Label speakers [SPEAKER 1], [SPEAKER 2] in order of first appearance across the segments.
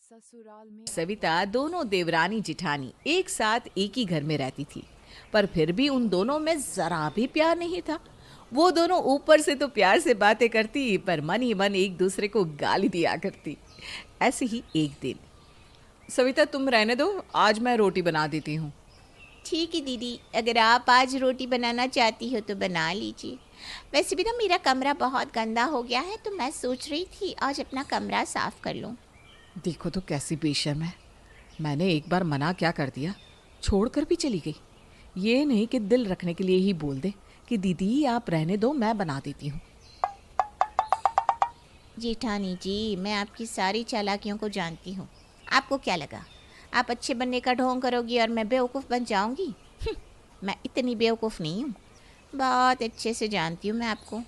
[SPEAKER 1] ससुराल में
[SPEAKER 2] सविता दोनों देवरानी जिठानी एक साथ एक ही घर में रहती थी, पर फिर भी उन दोनों में जरा भी प्यार नहीं था। वो दोनों ऊपर से तो प्यार से बातें करती, पर मन ही मन एक दूसरे को गाली दिया करती। ऐसे ही एक दिन, सविता तुम रहने दो, आज मैं रोटी बना देती हूँ।
[SPEAKER 3] ठीक है दीदी, अगर आप आज रोटी बनाना चाहती हो तो बना लीजिए। वैसे भी ना मेरा कमरा बहुत गंदा हो गया है, तो मैं सोच रही थी आज अपना कमरा साफ कर लूँ।
[SPEAKER 2] देखो तो कैसी बेशर्म है। मैंने एक बार मना क्या कर दिया, छोड़कर भी चली गई। ये नहीं कि दिल रखने के लिए ही बोल दे कि दीदी आप रहने दो, मैं बना देती हूँ।
[SPEAKER 3] जेठानी जी, मैं आपकी सारी चालाकियों को जानती हूँ। आपको क्या लगा आप अच्छे बनने का ढोंग करोगी और मैं बेवकूफ़ बन जाऊँगी? मैं इतनी बेवकूफ़ नहीं हूँ, बहुत अच्छे से जानती हूँ मैं आपको।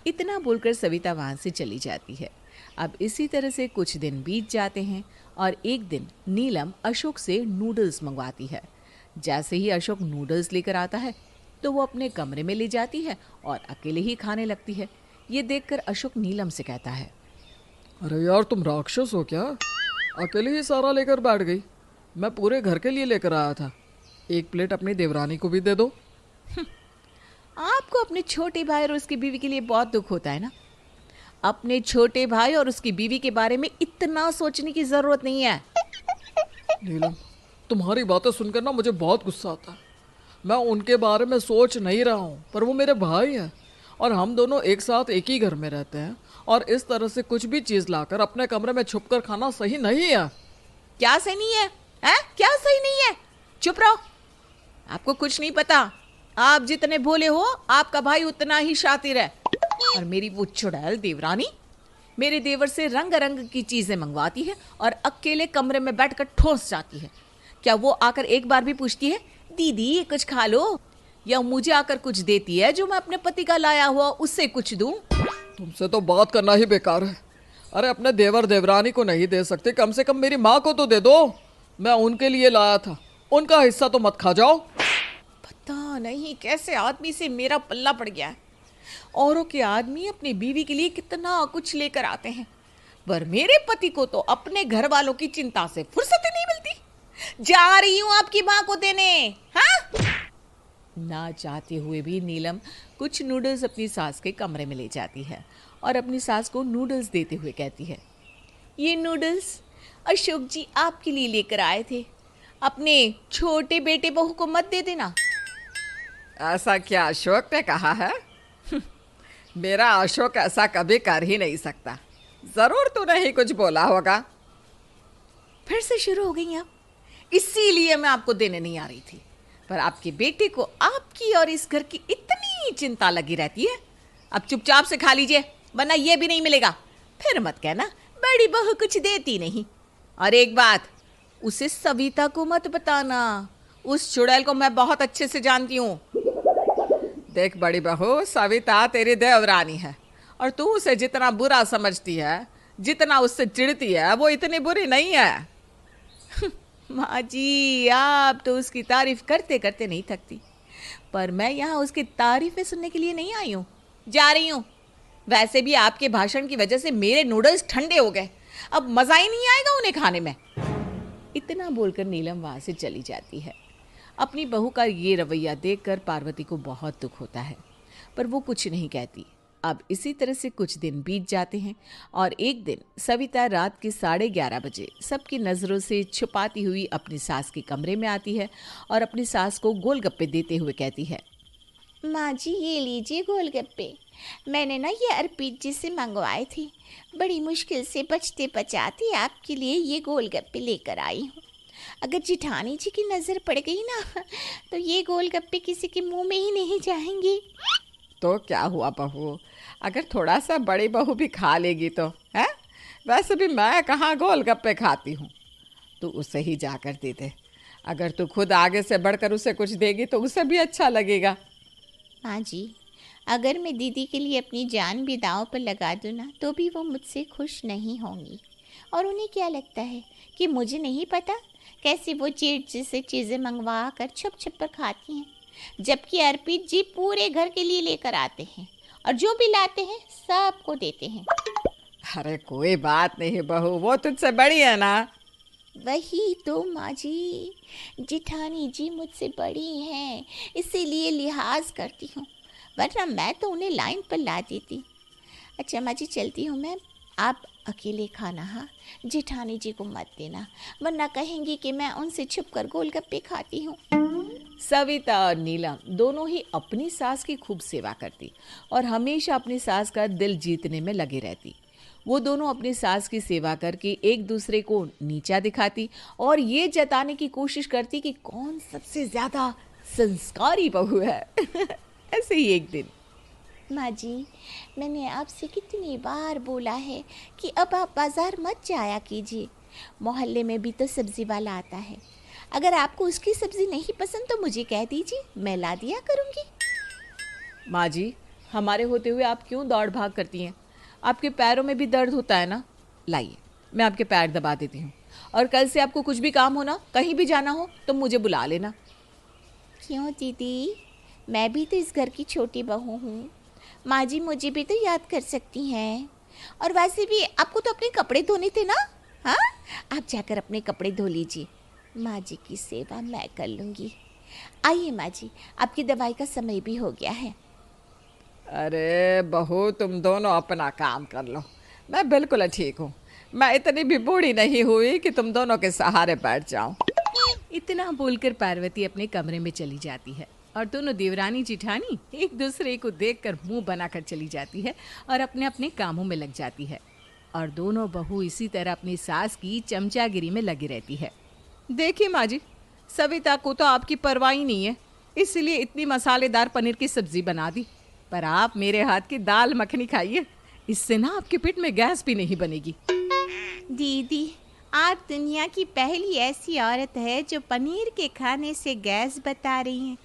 [SPEAKER 2] इतना बोलकर सविता वहाँ से चली जाती है। अब इसी तरह से कुछ दिन बीत जाते हैं और एक दिन नीलम अशोक से नूडल्स मंगवाती है। जैसे ही अशोक नूडल्स लेकर आता है तो वो अपने कमरे में ले जाती है और अकेले ही खाने लगती है। ये देखकर अशोक नीलम से कहता है,
[SPEAKER 4] अरे यार तुम राक्षस हो क्या? अकेले ही सारा लेकर बैठ गई। मैं पूरे घर के लिए लेकर आया था। एक प्लेट अपनी देवरानी को भी दे दो।
[SPEAKER 2] आपको अपने छोटे भाई और उसकी बीवी के लिए बहुत दुख होता है ना। अपने छोटे भाई और उसकी बीवी के बारे में इतना सोचने की जरूरत नहीं है।
[SPEAKER 4] नीलम, तुम्हारी बातें सुनकर ना मुझे बहुत गुस्सा आता है। मैं उनके बारे में सोच नहीं रहा हूँ, पर वो मेरे भाई हैं और हम दोनों एक साथ एक ही घर में रहते हैं, और इस तरह से कुछ भी चीज़ लाकर अपने कमरे में छुपकर खाना सही नहीं है।
[SPEAKER 2] क्या सही नहीं है? हैं? क्या सही नहीं है? चुप रहो, आपको कुछ नहीं पता। आप जितने भोले हो, आपका भाई उतना ही शातिर है। और मेरी वो चुड़ैल देवरानी मेरे देवर से रंग रंग की चीजें मंगवाती है और अकेले कमरे में बैठकर ठोस जाती है। क्या वो आकर एक बार भी पूछती है, दीदी कुछ खा लो? या मुझे आकर कुछ देती है जो मैं अपने पति का लाया हुआ उससे कुछ दूं?
[SPEAKER 4] तुमसे तो बात करना ही बेकार है। अरे अपने देवर देवरानी को नहीं दे सकते, कम से कम मेरी माँ को तो दे दो। मैं उनके लिए लाया था, उनका हिस्सा तो मत खा जाओ।
[SPEAKER 2] पता नहीं कैसे आदमी से मेरा पल्ला पड़ गया है। औरों के आदमी अपनी बीवी के लिए कितना कुछ लेकर आते हैं, पर मेरे पति को तो अपने घर वालों की चिंता से फुर्सत ही नहीं मिलती। जा रही हूं आपकी माँ को देने। हाँ, ना चाहते हुए भी नीलम कुछ नूडल्स अपनी सास के कमरे में ले जाती है और अपनी सास को नूडल्स देते हुए कहती है, ये नूडल्स अशोक जी आपके लिए लेकर आए थे, अपने छोटे बेटे बहू को मत दे देना।
[SPEAKER 5] ऐसा क्या अशोक ने कहा है? मेरा अशोक ऐसा कभी कर ही नहीं सकता। जरूर तूने ही कुछ बोला होगा।
[SPEAKER 2] फिर से शुरू हो गई आप। इसीलिए मैं आपको देने नहीं आ रही थी, पर आपके बेटे को आपकी और इस घर की इतनी चिंता लगी रहती है। अब चुपचाप से खा लीजिए, वरना ये भी नहीं मिलेगा। फिर मत कहना बड़ी बहू कुछ देती नहीं। और एक बात, उसे सविता को मत बताना। उस चुड़ैल को मैं बहुत अच्छे से जानती हूँ।
[SPEAKER 5] देख बड़ी बहू, सविता तेरी देवरानी है और तू उसे जितना बुरा समझती है, जितना उससे चिढ़ती है, वो इतनी बुरी नहीं है।
[SPEAKER 2] माँ जी, आप तो उसकी तारीफ करते करते नहीं थकती, पर मैं यहाँ उसकी तारीफें सुनने के लिए नहीं आई हूँ। जा रही हूँ। वैसे भी आपके भाषण की वजह से मेरे नूडल्स ठंडे हो गए, अब मज़ा ही नहीं आएगा उन्हें खाने में। इतना बोलकर नीलम वहाँ से चली जाती है। अपनी बहू का ये रवैया देखकर पार्वती को बहुत दुख होता है, पर वो कुछ नहीं कहती। अब इसी तरह से कुछ दिन बीत जाते हैं और एक दिन सविता रात के 11:30 बजे सबकी नज़रों से छुपाती हुई अपनी सास के कमरे में आती है और अपनी सास को गोलगप्पे देते हुए कहती है,
[SPEAKER 3] माँ जी ये लीजिए गोलगप्पे, मैंने ना ये अर्पित जी से मंगवाए थे। बड़ी मुश्किल से बचते बचाते आपके लिए ये गोलगप्पे लेकर आई हूँ। अगर जिठानी जी की नज़र पड़ गई ना तो ये गोलगप्पे किसी के मुंह में ही नहीं जाएंगे।
[SPEAKER 5] तो क्या हुआ बहू, अगर थोड़ा सा बड़ी बहू भी खा लेगी तो है? वैसे भी मैं कहाँ गोलगप्पे खाती हूँ। तू उसे ही जाकर दे दे। अगर तू खुद आगे से बढ़कर उसे कुछ देगी तो उसे भी अच्छा लगेगा।
[SPEAKER 3] माँ जी, अगर मैं दीदी के लिए अपनी जान भी दांव पर लगा दूँ ना तो भी वो मुझसे खुश नहीं होंगी। और उन्हें क्या लगता है कि मुझे नहीं पता कैसे वो चिड़ से चीज़ें मंगवा कर छुप छुप कर खाती हैं, जबकि अर्पित जी पूरे घर के लिए लेकर आते हैं और जो भी लाते हैं सबको देते हैं।
[SPEAKER 5] अरे कोई बात नहीं बहू, वो तुझसे बड़ी है ना।
[SPEAKER 3] वही तो माँ जी, जिठानी जी मुझसे बड़ी हैं, इसीलिए लिहाज करती हूँ, वरना मैं तो उन्हें लाइन पर ला देती। अच्छा माँ जी, चलती हूँ मैं, आप अकेले खाना, हाँ, जिठानी जी को मत देना, वरना कहेंगी कि मैं उनसे छुपकर गोलगप्पे खाती हूँ।
[SPEAKER 2] सविता और नीलम दोनों ही अपनी सास की खूब सेवा करती और हमेशा अपनी सास का दिल जीतने में लगी रहती। वो दोनों अपनी सास की सेवा करके एक दूसरे को नीचा दिखाती और ये जताने की कोशिश करती कि कौन सबसे ज्यादा संस्कारी बहू है। ऐसे ही एक दिन
[SPEAKER 3] माँ जी, मैंने आपसे कितनी बार बोला है कि अब आप बाज़ार मत जाया कीजिए, मोहल्ले में भी तो सब्ज़ी वाला आता है, अगर आपको उसकी सब्ज़ी नहीं पसंद तो मुझे कह दीजिए, मैं ला दिया करूँगी।
[SPEAKER 2] माँ जी, हमारे होते हुए आप क्यों दौड़ भाग करती हैं? आपके पैरों में भी दर्द होता है ना? लाइए, मैं आपके पैर दबा देती हूँ और कल से आपको कुछ भी काम हो ना, कहीं भी जाना हो तो मुझे बुला लेना।
[SPEAKER 3] क्यों दीदी, मैं भी तो इस घर की छोटी बहू हूँ, माँ जी मुझे भी तो याद कर सकती हैं। और वैसे भी आपको तो अपने कपड़े धोने थे ना, हाँ, आप जाकर अपने कपड़े धो लीजिए, माँ जी की सेवा मैं कर लूँगी। आइए माँ जी, आपकी दवाई का समय भी हो गया है।
[SPEAKER 5] अरे बहू, तुम दोनों अपना काम कर लो, मैं बिल्कुल ठीक हूँ। मैं इतनी भी बूढ़ी नहीं हुई कि तुम दोनों के सहारे बैठ जाऊं।
[SPEAKER 2] इतना बोलकर पार्वती अपने कमरे में चली जाती है और दोनों देवरानी जिठानी एक दूसरे को देखकर मुंह बनाकर चली जाती है और अपने अपने कामों में लग जाती है। और दोनों बहू इसी तरह अपनी सास की चमचागिरी में लगी रहती है। देखिए माँ जी, सविता को तो आपकी परवाह ही नहीं है, इसलिए इतनी मसालेदार पनीर की सब्जी बना दी, पर आप मेरे हाथ की दाल मखनी खाइए, इससे ना आपके पेट में गैस भी नहीं बनेगी।
[SPEAKER 3] दीदी, आप दुनिया की पहली ऐसी औरत है जो पनीर के खाने से गैस बता रही हैं,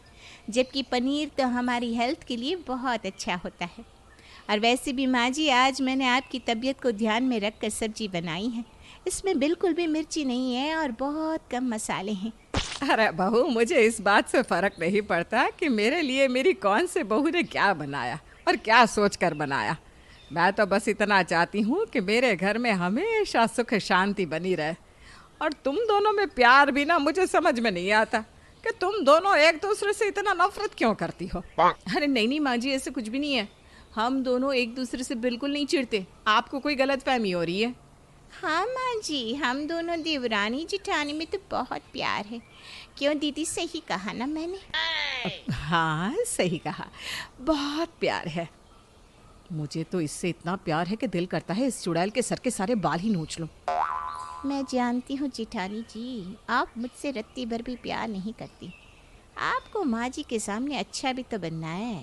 [SPEAKER 3] जबकि पनीर तो हमारी हेल्थ के लिए बहुत अच्छा होता है। और वैसे भी माँ जी, आज मैंने आपकी तबीयत को ध्यान में रख कर सब्जी बनाई है, इसमें बिल्कुल भी मिर्ची नहीं है और बहुत कम मसाले हैं।
[SPEAKER 5] अरे बहू, मुझे इस बात से फर्क नहीं पड़ता कि मेरे लिए मेरी कौन से बहू ने क्या बनाया और क्या सोच कर बनाया। मैं तो बस इतना चाहती हूँ कि मेरे घर में हमेशा सुख शांति बनी रहे। और तुम दोनों में प्यार भी ना मुझे समझ में नहीं आता कि तुम दोनों एक दूसरे से इतना नफरत क्यों करती हो।
[SPEAKER 2] अरे नहीं नहीं माँ जी, ऐसे कुछ भी नहीं है, हम दोनों एक दूसरे से बिल्कुल नहीं चिढ़ते, आपको कोई गलतफहमी हो रही है।
[SPEAKER 3] हाँ माँ जी, हम दोनों देवरानी जिठानी में तो बहुत प्यार है। क्यों दीदी, सही कहा ना मैंने?
[SPEAKER 2] हाँ सही कहा, बहुत प्यार है। मुझे तो इससे इतना प्यार है कि दिल करता है इस चुड़ैल के सर के सारे बाल ही नोच लूं।
[SPEAKER 3] मैं जानती हूँ जिठानी जी, आप मुझसे रत्ती भर भी प्यार नहीं करती, आपको माँ जी के सामने अच्छा भी तो बनना है।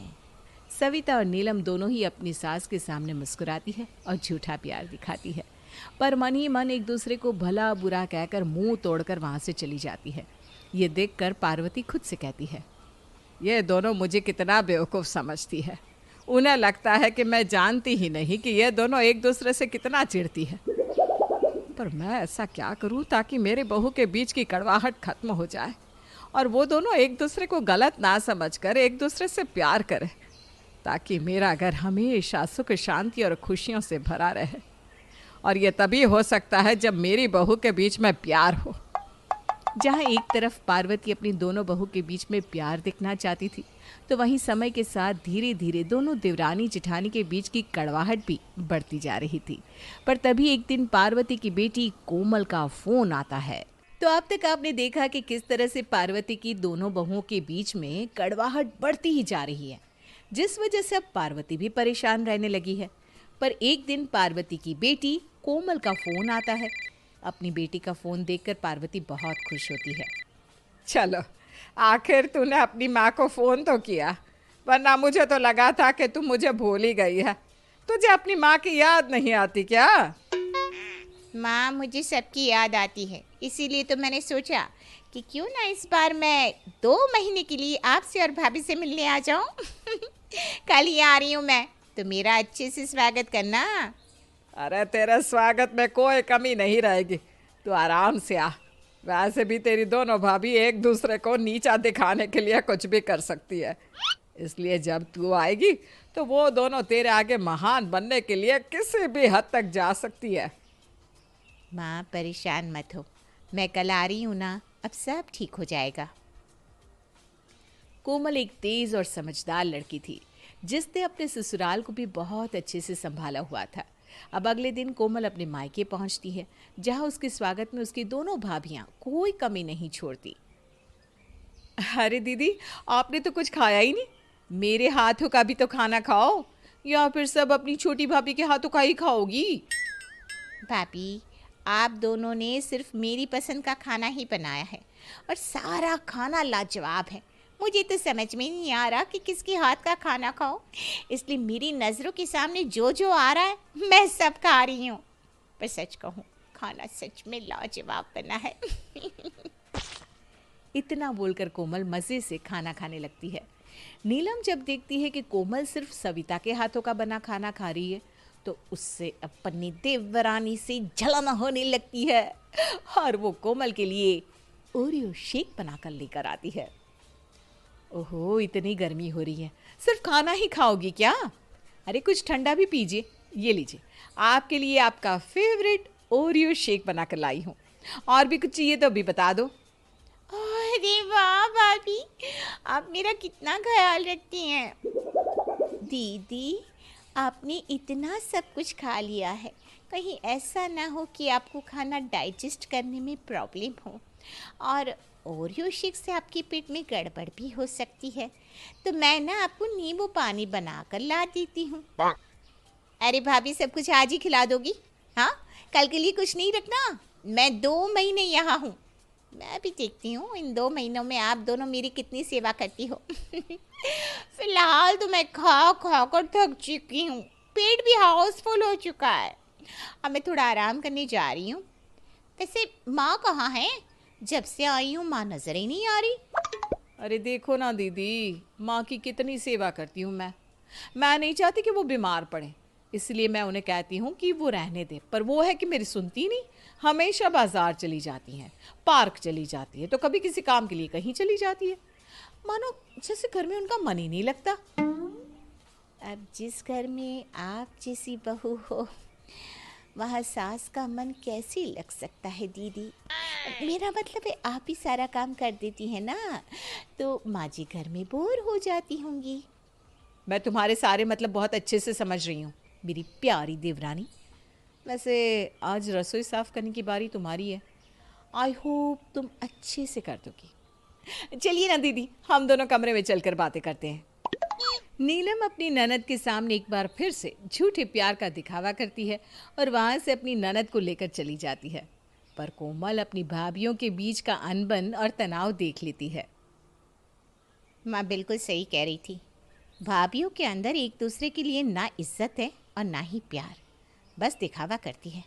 [SPEAKER 2] सविता और नीलम दोनों ही अपनी सास के सामने मुस्कुराती है और झूठा प्यार दिखाती है, पर मन ही मन एक दूसरे को भला बुरा कहकर मुंह तोड़कर वहां से चली जाती है। ये देखकर पार्वती खुद से कहती है,
[SPEAKER 5] ये दोनों मुझे कितना बेवकूफ़ समझती है। उन्हें लगता है कि मैं जानती ही नहीं कि ये दोनों एक दूसरे से कितना चिढ़ती है। पर मैं ऐसा क्या करूं ताकि मेरे बहू के बीच की कड़वाहट खत्म हो जाए और वो दोनों एक दूसरे को गलत ना समझकर एक दूसरे से प्यार करें, ताकि मेरा घर हमेशा सुख शांति और खुशियों से भरा रहे। और ये तभी हो सकता है जब मेरी बहू के बीच में प्यार हो।
[SPEAKER 2] जहाँ एक तरफ पार्वती अपनी दोनों बहू के बीच में प्यार दिखना चाहती थी, तो वहीं समय के साथ धीरे धीरे दोनों देवरानी जिठानी के बीच की कड़वाहट भी बढ़ती जा रही थी। पर तभी एक दिन पार्वती की बेटी कोमल का फोन आता है। तो अब तक आपने देखा कि किस तरह से पार्वती की दोनों बहुओं के बीच में कड़वाहट बढ़ती ही जा रही है, जिस वजह से अब पार्वती भी परेशान रहने लगी है। पर एक दिन पार्वती की बेटी कोमल का फोन आता है। अपनी बेटी का फोन देखकर पार्वती बहुत खुश होती है।
[SPEAKER 5] चलो, आखिर तूने अपनी माँ को फ़ोन तो किया, वरना मुझे तो लगा था कि तू मुझे भूल ही गई है। तुझे अपनी माँ की याद नहीं आती क्या?
[SPEAKER 3] माँ, मुझे सबकी याद आती है, इसीलिए तो मैंने सोचा कि क्यों ना इस बार मैं 2 महीने के लिए आपसे और भाभी से मिलने आ जाऊँ। कल ही आ रही हूँ मैं, तो मेरा अच्छे से स्वागत करना।
[SPEAKER 5] अरे तेरे स्वागत में कोई कमी नहीं रहेगी, तू आराम से आ। वैसे भी तेरी दोनों भाभी एक दूसरे को नीचा दिखाने के लिए कुछ भी कर सकती है, इसलिए जब तू आएगी तो वो दोनों तेरे आगे महान बनने के लिए किसी भी हद तक जा सकती है।
[SPEAKER 3] माँ परेशान मत हो, मैं कल आ रही हूँ ना, अब सब ठीक हो जाएगा।
[SPEAKER 2] कोमल एक तेज और समझदार लड़की थी जिसने अपने ससुराल को भी बहुत अच्छे से संभाला हुआ था। अब अगले दिन कोमल अपने मायके पहुंचती है जहां उसके स्वागत में उसकी दोनों भाभियां कोई कमी नहीं छोड़ती। अरे दीदी, आपने तो कुछ खाया ही नहीं, मेरे हाथों का भी तो खाना खाओ, या फिर सब अपनी छोटी भाभी के हाथों का ही खाओगी।
[SPEAKER 3] भाभी, आप दोनों ने सिर्फ मेरी पसंद का खाना ही बनाया है और सारा खाना लाजवाब है। मुझे तो समझ में नहीं आ रहा कि किसके हाथ का खाना खाओ, इसलिए मेरी नज़रों के सामने जो जो आ रहा है मैं सब खा रही हूँ। पर सच कहूँ, खाना सच में लाजवाब बना है।
[SPEAKER 2] इतना बोलकर कोमल मज़े से खाना खाने लगती है। नीलम जब देखती है कि कोमल सिर्फ सविता के हाथों का बना खाना खा रही है तो उससे अपनी देवरानी से जलन होने लगती है और वो कोमल के लिए ओरियो शेक बनाकर लेकर आती है। ओहो, इतनी गर्मी हो रही है, सिर्फ खाना ही खाओगी क्या? अरे कुछ ठंडा भी पीजिए, ये लीजिए, आपके लिए आपका फेवरेट ओरियो शेक बनाकर लाई हूँ। और भी कुछ चाहिए तो अभी बता दो।
[SPEAKER 3] अरे वाह भाभी, आप मेरा कितना ख्याल रखती हैं। दीदी, आपने इतना सब कुछ खा लिया है, कहीं ऐसा ना हो कि आपको खाना डाइजेस्ट करने में प्रॉब्लम हो, और ओरियो शेक से आपके पेट में गड़बड़ भी हो सकती है। तो मैं ना आपको नींबू पानी बनाकर ला देती हूँ। अरे भाभी, सब कुछ आज ही खिला दोगी? हाँ, कल के लिए कुछ नहीं रखना। मैं 2 महीने यहाँ हूँ, मैं भी देखती हूँ इन 2 महीनों में आप दोनों मेरी कितनी सेवा करती हो। फिलहाल तो मैं खा खा कर थक चुकी हूँ, पेट भी हाउसफुल हो चुका है। अब मैं थोड़ा आराम करने जा रही हूँ। वैसे माँ कहाँ है? जब से आई हूँ माँ नजर ही नहीं आ रही।
[SPEAKER 2] अरे देखो ना दीदी, माँ की कितनी सेवा करती हूँ मैं नहीं चाहती कि वो बीमार पड़े, इसलिए मैं उन्हें कहती हूँ कि वो रहने दे, पर वो है कि मेरी सुनती नहीं। हमेशा बाजार चली जाती हैं, पार्क चली जाती है, तो कभी किसी काम के लिए कहीं चली जाती है, मानो जैसे घर में उनका मन ही नहीं लगता।
[SPEAKER 3] अब जिस घर में आप जैसी बहू हो वहाँ सास का मन कैसे लग सकता है दीदी? मेरा मतलब है आप ही सारा काम कर देती हैं ना, तो माँ जी घर में बोर हो जाती होंगी।
[SPEAKER 2] मैं तुम्हारे सारे मतलब बहुत अच्छे से समझ रही हूँ मेरी प्यारी देवरानी। वैसे आज रसोई साफ करने की बारी तुम्हारी है, आई होप तुम अच्छे से कर दोगी। चलिए ना दीदी, हम दोनों कमरे में चलकर बातें करते हैं। नीलम अपनी ननद के सामने एक बार फिर से झूठे प्यार का दिखावा करती है और वहाँ से अपनी ननद को लेकर चली जाती है, पर कोमल अपनी भाभियों के बीच का अनबन और तनाव देख लेती है।
[SPEAKER 3] माँ बिल्कुल सही कह रही थी, भाभियों के अंदर एक दूसरे के लिए ना इज्जत है और ना ही प्यार, बस दिखावा करती है।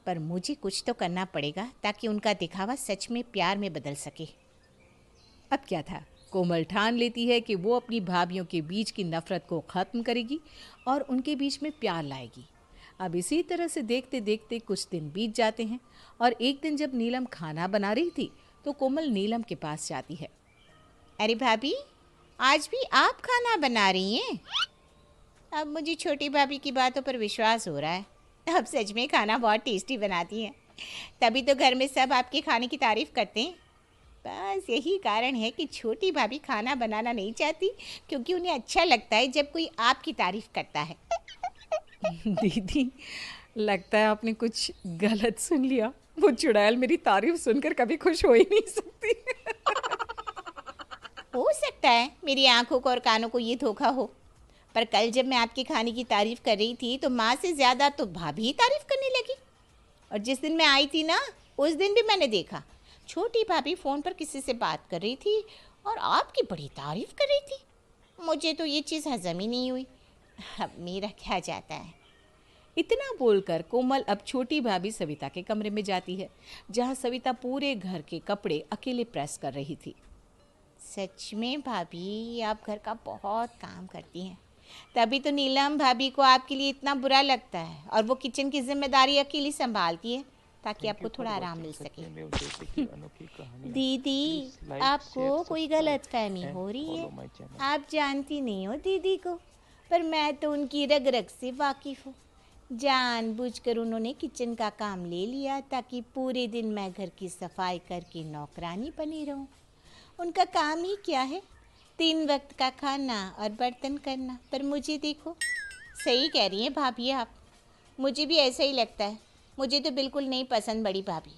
[SPEAKER 3] पर मुझे कुछ तो करना पड़ेगा ताकि उनका दिखावा सच में प्यार में बदल सके।
[SPEAKER 2] अब क्या था, कोमल ठान लेती है कि वो अपनी भाभियों के बीच की नफरत को ख़त्म करेगी और उनके बीच में प्यार लाएगी। अब इसी तरह से देखते देखते कुछ दिन बीत जाते हैं और एक दिन जब नीलम खाना बना रही थी तो कोमल नीलम के पास जाती है।
[SPEAKER 3] अरे भाभी, आज भी आप खाना बना रही हैं? अब मुझे छोटी भाभी की बातों पर विश्वास हो रहा है, अब सच में खाना बहुत टेस्टी बनाती हैं, तभी तो घर में सब आपके खाने की तारीफ़ करते हैं। बस यही कारण है कि छोटी भाभी खाना बनाना नहीं चाहती, क्योंकि उन्हें अच्छा लगता है जब कोई आपकी तारीफ़ करता है।
[SPEAKER 2] दीदी, लगता है आपने कुछ गलत सुन लिया, वो चुड़ैल मेरी तारीफ सुनकर कभी खुश हो ही नहीं सकती।
[SPEAKER 3] हो सकता है मेरी आंखों को और कानों को ये धोखा हो, पर कल जब मैं आपके खाने की तारीफ़ कर रही थी तो माँ से ज़्यादा तो भाभी ही तारीफ़ करने लगी। और जिस दिन मैं आई थी ना, उस दिन भी मैंने देखा छोटी भाभी फ़ोन पर किसी से बात कर रही थी और आपकी बड़ी तारीफ़ कर रही थी। मुझे तो ये चीज़ हजम ही नहीं हुई, अब मेरा क्या जाता है।
[SPEAKER 2] इतना बोलकर कोमल अब छोटी भाभी सविता के कमरे में जाती है, जहाँ सविता पूरे घर के कपड़े अकेले प्रेस कर रही थी।
[SPEAKER 3] सच में भाभी, आप घर का बहुत काम करती हैं, तभी तो नीलम भाभी को आपके लिए इतना बुरा लगता है और वो किचन की जिम्मेदारी अकेली संभालती है, ताकि आपको थोड़ा आराम मिल सके।
[SPEAKER 1] मेव जैसे की अनोखी कहानियाँ
[SPEAKER 3] दीदी,
[SPEAKER 1] प्लीज लाइक
[SPEAKER 3] आपको कोई गलतफहमी हो रही है। आप जानती नहीं हो दीदी को, पर मैं तो उनकी रग रग से वाकिफ़ हूँ। जानबूझकर उन्होंने किचन का काम ले लिया ताकि पूरे दिन मैं घर की सफाई करके नौकरानी बनी रहूं। उनका काम ही क्या है, 3 वक्त का खाना और बर्तन करना। पर मुझे देखो, सही कह रही हैं भाभी आप, मुझे भी ऐसा ही लगता है। मुझे तो बिल्कुल नहीं पसंद बड़ी भाभी।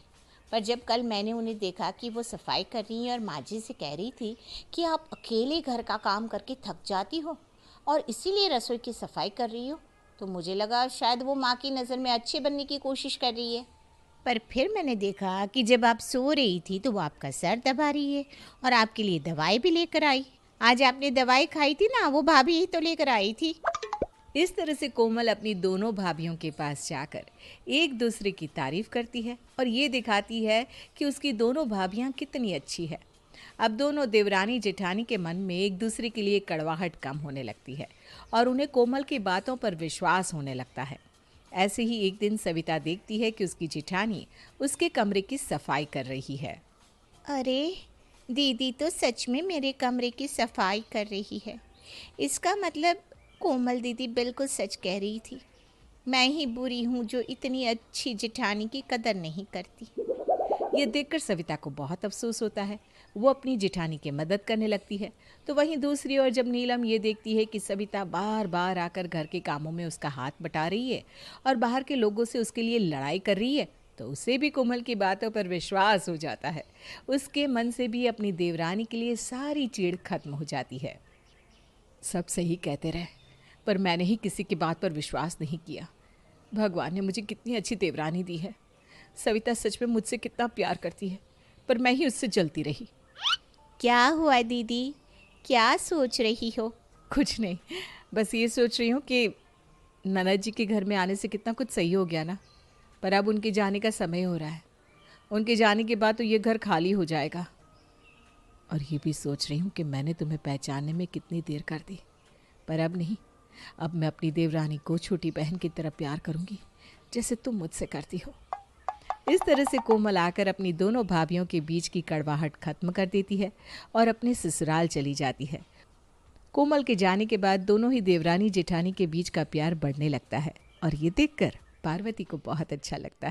[SPEAKER 3] पर जब कल मैंने उन्हें देखा कि वो सफाई कर रही हैं और माँ जी से कह रही थी कि आप अकेले घर का काम करके थक जाती हो और इसीलिए रसोई की सफाई कर रही हो, तो मुझे लगा शायद वो माँ की नज़र में अच्छे बनने की कोशिश कर रही है। पर फिर मैंने देखा कि जब आप सो रही थी तो वो आपका सर दबा रही है और आपके लिए दवाई भी लेकर आई। आज आपने दवाई खाई थी ना, वो भाभी ही तो लेकर आई थी।
[SPEAKER 2] इस तरह से कोमल अपनी दोनों भाभियों के पास जाकर एक दूसरे की तारीफ करती है और ये दिखाती है कि उसकी दोनों भाभियां कितनी अच्छी है। अब दोनों देवरानी जेठानी के मन में एक दूसरे के लिए कड़वाहट कम होने लगती है और उन्हें कोमल की बातों पर विश्वास होने लगता है। ऐसे ही एक दिन सविता देखती है कि उसकी जेठानी उसके कमरे की सफाई कर रही है।
[SPEAKER 3] अरे, दीदी तो सच में मेरे कमरे की सफाई कर रही है। इसका मतलब कोमल दीदी बिल्कुल सच कह रही थी। मैं ही बुरी हूँ जो इतनी अच्छी जेठानी की कदर नहीं करती।
[SPEAKER 2] ये देखकर सविता को बहुत अफसोस होता है। वो अपनी जेठानी की मदद करने लगती है। तो वहीं दूसरी ओर जब नीलम ये देखती है कि सविता बार बार आकर घर के कामों में उसका हाथ बटा रही है और बाहर के लोगों से उसके लिए लड़ाई कर रही है, तो उसे भी कोमल की बातों पर विश्वास हो जाता है। उसके मन से भी अपनी देवरानी के लिए सारी चिढ़ खत्म हो जाती है। सब सही कहते रहे, पर मैंने ही किसी की बात पर विश्वास नहीं किया। भगवान ने मुझे कितनी अच्छी देवरानी दी है। सविता सच में मुझसे कितना प्यार करती है, पर मैं ही उससे जलती रही।
[SPEAKER 3] क्या हुआ दीदी, क्या सोच रही हो?
[SPEAKER 2] कुछ नहीं, बस ये सोच रही हूँ कि ननद जी के घर में आने से कितना कुछ सही हो गया ना, पर अब उनके जाने का समय हो रहा है। उनके जाने के बाद तो ये घर खाली हो जाएगा। और ये भी सोच रही हूँ कि मैंने तुम्हें पहचानने में कितनी देर कर दी, पर अब नहीं। अब मैं अपनी देवरानी को छोटी बहन की तरह प्यार करूँगी, जैसे तुम मुझसे करती हो। इस तरह से कोमल आकर अपनी दोनों भाभियों के बीच की कड़वाहट खत्म कर देती है और अपने ससुराल चली जाती है। कोमल के जाने के बाद दोनों ही देवरानी जेठानी के बीच का प्यार बढ़ने लगता है और ये देखकर पार्वती को बहुत अच्छा लगता है।